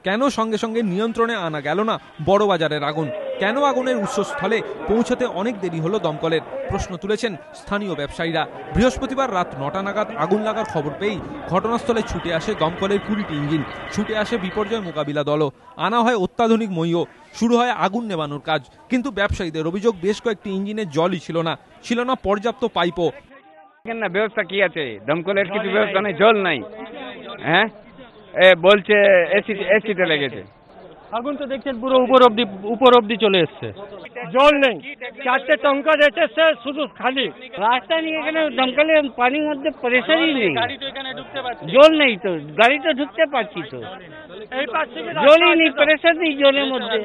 কেন সঙ্গে সঙ্গে নিয়ন্ত্রণে আনা গেল না বড়বাজারের আগুন? কেন আগুনের উৎসস্থলে পৌঁছতে অনেক দেরি হলো দমকলের? প্রশ্ন তুলেছেন স্থানীয় ব্যবসায়ীরা। বৃহস্পতিবার রাত 9টা নাগাদ আগুন লাগার খবর পেয়েই ঘটনাস্থলে ছুটে আসে দমকলের 20টি ইঞ্জিন, ছুটে আসে বিপর্যয় মোকাবিলা দলও, আনা হয় অত্যাধুনিক মইও, শুরু হয় আগুন নেভানোর কাজ। কিন্তু ব্যবসায়ীদের অভিযোগ, বেশ কয়েকটি ইঞ্জিনে জলই ছিল না পর্যাপ্ত পাইপও। না ব্যবস্থা কি আছে, দমকলের কিছু ব্যবস্থা নেই, জল নাই। হ্যাঁ বলছে এসিতে লেগেছে। আগুন তো দেখছেন পুরো উপর অব্দি চলে এসছে, জল নেই। 4টে টঙ্কার এসেছে শুধু খালি রাস্তা নিয়ে, এখানে দমকলে পানির মধ্যে প্রেসারই নেই, জল নেই তো, গাড়ি তো ঢুকতে পারছি তো, জলই নেই, প্রেসার নেই জলের মধ্যে।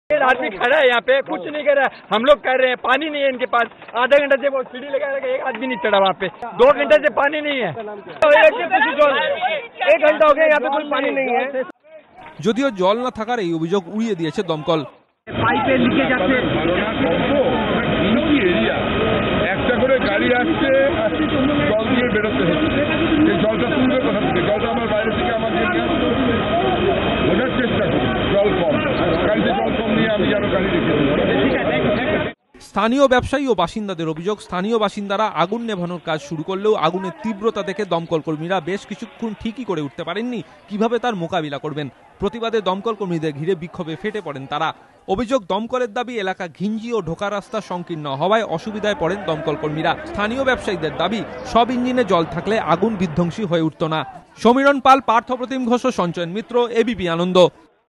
आदमी खड़ा है यहाँ पे, कुछ नहीं कर रहा है। हम लोग कर रहे हैं, पानी नहीं है इनके पास। आधा घंटा से वो सीढ़ी लगा रखा, एक आदमी नहीं चढ़ा वहाँ पे। 2 घंटे से पानी नहीं है, 1 घंटा हो गया यहाँ पे कोई पानी नहीं है। যদিও জল না থাকার এই অভিযোগ উড়িয়ে দিয়েছে দমকল। পাইপে লিকে যাচ্ছে, একটা করে গাড়ি আসছে, জল দিয়ে বেরোতে হচ্ছে। এই জলটা তুলবে কোথা থেকে? জলটা আমার বাইরে থেকে আমাকে বোঝার চেষ্টা করি, জল কম, গাড়িতে জল কম নিয়ে আমি যেন গাড়ি রেখে। স্থানীয় ব্যবসায়ী ও বাসিন্দাদের অভিযোগ, স্থানীয় বাসিন্দারা আগুন নেভানোর কাজ শুরু করলেও আগুনের তীব্রতা দেখে দমকল কর্মীরা বেশ কিছুক্ষণ ঠিকই করে উঠতে পারেননি কিভাবে তার মোকাবিলা করবেন। প্রতিবাদে দমকল কর্মীদের ঘিরে বিক্ষোভে ফেটে পড়েন তারা। অভিযোগ, দমকলের দাবি এলাকা ঘিঞ্জি ও ঢোকা রাস্তা সংকীর্ণ হওয়ায় অসুবিধায় পড়েন দমকল কর্মীরা। স্থানীয় ব্যবসায়ীদের দাবি, সব ইঞ্জিনে জল থাকলে আগুন বিধ্বংসী হয়ে উঠত না। সমীরণ পাল, পার্থপ্রতিম ঘোষ, সঞ্চয়ন মিত্র, এবিপি আনন্দ।